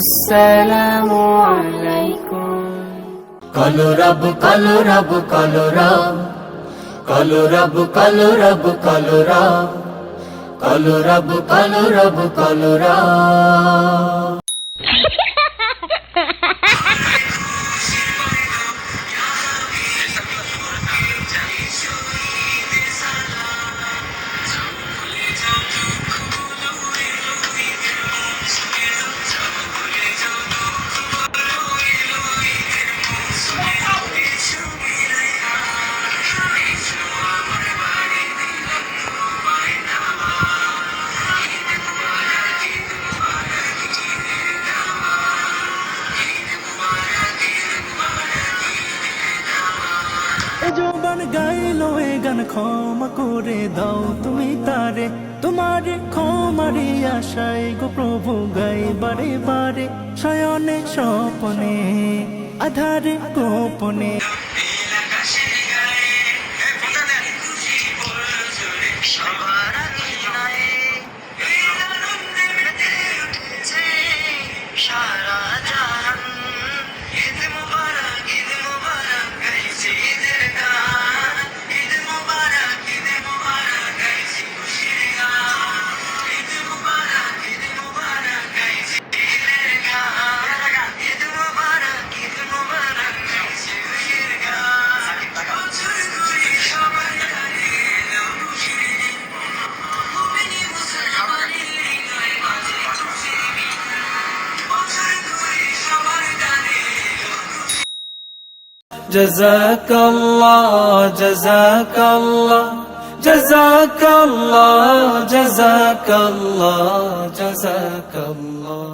আসসালামু আলাইকুম। কালো রব কালো রব কালো রব কালো রব কালো রব কালো রব কালো রব কালো রব কালো রব। যৌবন গাইলো এ গান ক্ষমা করে দাও তুমি তারে, তোমার ক্ষমারে আশায় গো প্রভু গাই বারে বারে, শয়নে স্বপনে আধারে গোপনে। Jazakallah, Jazakallah, Jazakallah, Jazakallah, Jazakallah.